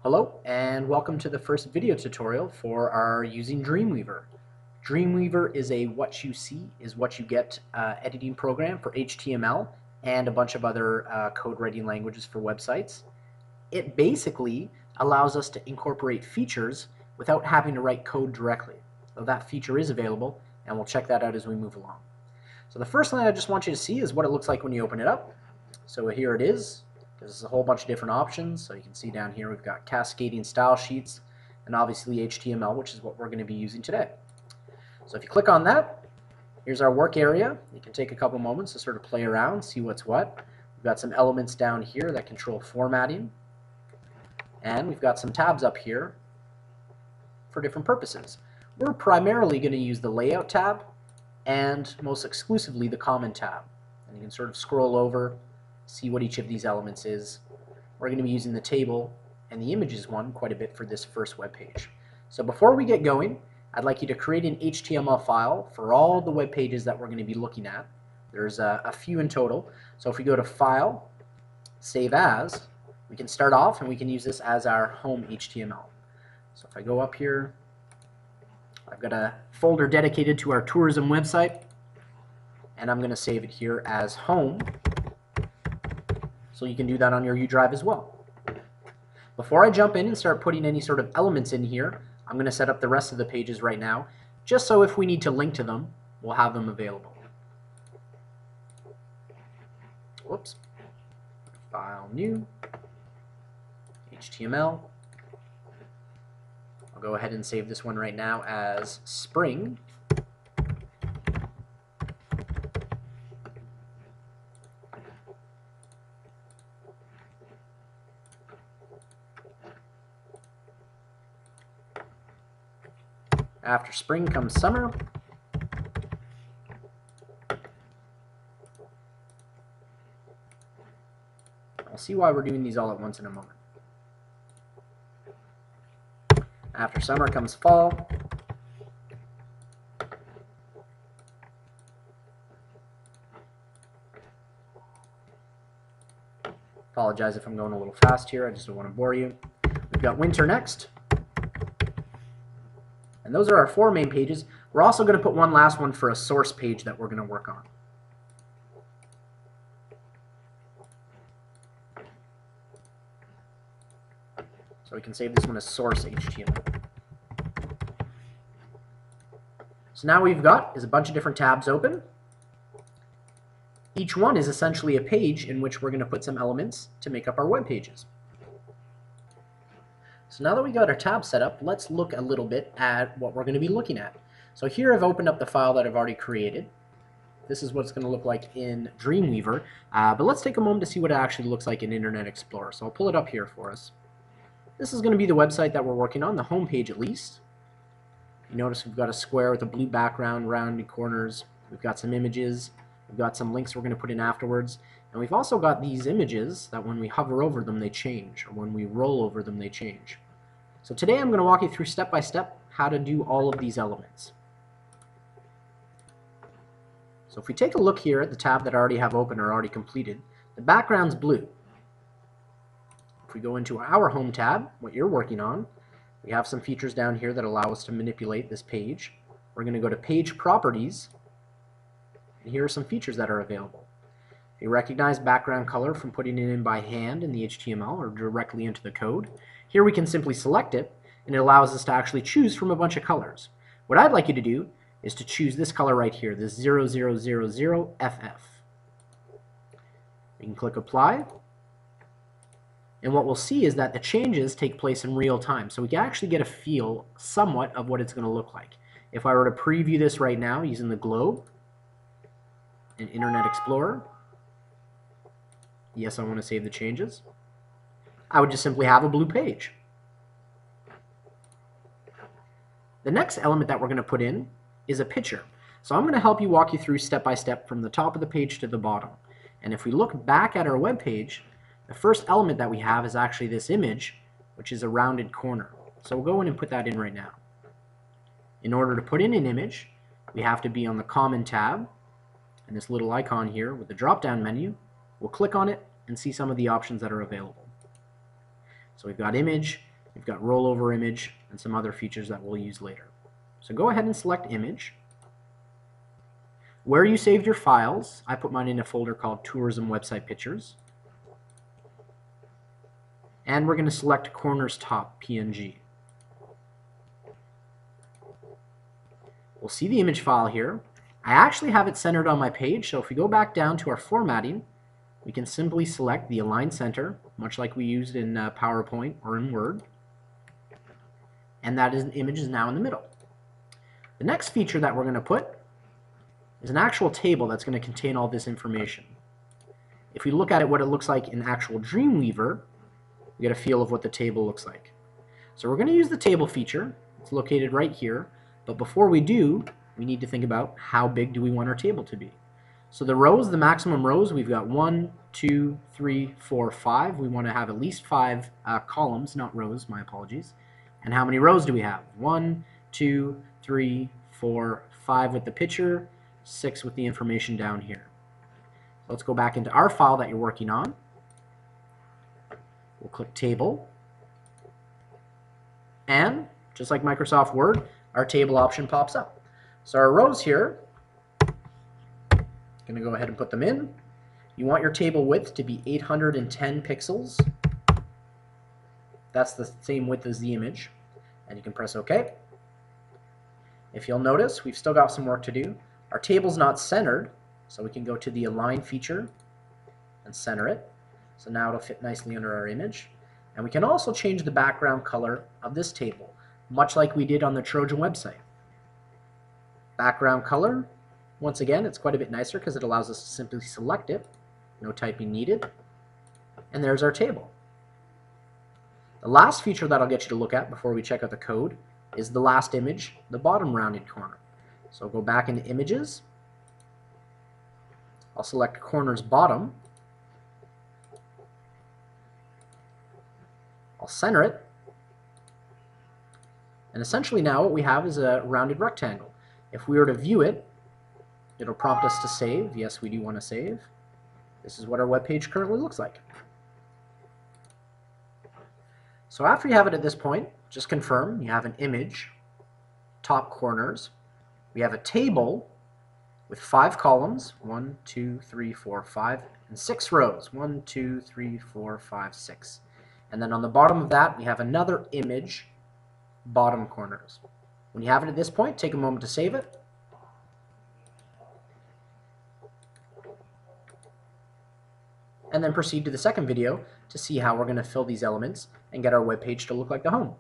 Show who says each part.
Speaker 1: Hello and welcome to the first video tutorial for our using Dreamweaver. Dreamweaver is a what you see is what you get editing program for HTML and a bunch of other code writing languages for websites. It basically allows us to incorporate features without having to write code directly. So that feature is available, and we'll check that out as we move along. So the first thing I just want you to see is what it looks like when you open it up. So here it is. There's a whole bunch of different options. So you can see down here we've got cascading style sheets and obviously HTML, which is what we're going to be using today. So if you click on that, here's our work area. You can take a couple moments to sort of play around, see what's what. We've got some elements down here that control formatting. And we've got some tabs up here for different purposes. We're primarily going to use the Layout tab and most exclusively the Common tab. And you can sort of scroll over, see what each of these elements is. We're going to be using the table and the images one quite a bit for this first web page. So before we get going, I'd like you to create an HTML file for all the web pages that we're going to be looking at. There's a few in total. So if we go to File, Save As, we can start off and we can use this as our home HTML. So if I go up here, I've got a folder dedicated to our tourism website, and I'm going to save it here as home. So you can do that on your U drive as well. Before I jump in and start putting any sort of elements in here, I'm going to set up the rest of the pages right now, just so if we need to link to them, we'll have them available. Whoops. File, New, HTML. I'll go ahead and save this one right now as Spring. After spring comes summer. I'll see why we're doing these all at once in a moment. After summer comes fall. Apologize if I'm going a little fast here, I just don't want to bore you. We've got winter next. And those are our four main pages. We're also going to put one last one for a source page that we're going to work on. So we can save this one as source HTML. So now we've got is a bunch of different tabs open. Each one is essentially a page in which we're going to put some elements to make up our web pages. So now that we got our tab set up, let's look a little bit at what we're going to be looking at. So here I've opened up the file that I've already created. This is what it's going to look like in Dreamweaver, but let's take a moment to see what it actually looks like in Internet Explorer. So I'll pull it up here for us. This is going to be the website that we're working on, the home page at least. You notice we've got a square with a blue background, rounded corners. We've got some images. We've got some links we're going to put in afterwards. And we've also got these images that when we hover over them, they change, or when we roll over them, they change. So today I'm going to walk you through step by step how to do all of these elements. So if we take a look here at the tab that I already have open or already completed, the background's blue. If we go into our home tab, what you're working on, we have some features down here that allow us to manipulate this page. We're going to go to Page Properties, and here are some features that are available. You recognize background color from putting it in by hand in the HTML or directly into the code. Here we can simply select it, and it allows us to actually choose from a bunch of colors. What I'd like you to do is to choose this color right here, this 0000FF. We can click Apply, and what we'll see is that the changes take place in real time, so we can actually get a feel somewhat of what it's going to look like. If I were to preview this right now using the globe in Internet Explorer, yes, I want to save the changes, I would just simply have a blue page. The next element that we're going to put in is a picture. So I'm going to help you walk you through step by step from the top of the page to the bottom. And if we look back at our web page, the first element that we have is actually this image, which is a rounded corner. So we'll go in and put that in right now. In order to put in an image, we have to be on the Common tab, and this little icon here with the drop-down menu. We'll click on it and see some of the options that are available. So we've got image, We've got rollover image and some other features that we'll use later. So go ahead and select image. Where you saved your files, I put mine in a folder called Tourism Website Pictures. And we're going to select Corners Top PNG. We'll see the image file here. I actually have it centered on my page, so if we go back down to our formatting, we can simply select the Align Center, much like we used in PowerPoint or in Word. And that image is now in the middle. The next feature that we're going to put is an actual table that's going to contain all this information. If we look at it, what it looks like in actual Dreamweaver, we get a feel of what the table looks like. So we're going to use the table feature. It's located right here. But before we do, we need to think about how big do we want our table to be. So the rows, the maximum rows, we've got 1, 2, 3, 4, 5. We want to have at least 5 columns, not rows, my apologies. And how many rows do we have? 1, 2, 3, 4, 5 with the picture, 6 with the information down here. So let's go back into our file that you're working on. We'll click Table. And just like Microsoft Word, our table option pops up. So our rows here, going to go ahead and put them in. You want your table width to be 810 pixels. That's the same width as the image. And you can press OK. If you'll notice, we've still got some work to do. Our table's not centered, so we can go to the Align feature and center it. So now it'll fit nicely under our image. And we can also change the background color of this table, much like we did on the Trojan website. Background color, once again, it's quite a bit nicer because it allows us to simply select it. No typing needed. And there's our table. The last feature that I'll get you to look at before we check out the code is the last image, the bottom rounded corner. So go back into Images. I'll select Corners Bottom. I'll center it. And essentially now what we have is a rounded rectangle. If we were to view it, it'll prompt us to save. Yes, we do want to save. This is what our web page currently looks like. So after you have it at this point, just confirm you have an image, top corners. We have a table with 5 columns, 1, 2, 3, 4, 5, and 6 rows, 1, 2, 3, 4, 5, 6. And then on the bottom of that, we have another image, bottom corners. When you have it at this point, take a moment to save it. And then proceed to the second video to see how we're going to fill these elements and get our web page to look like the home.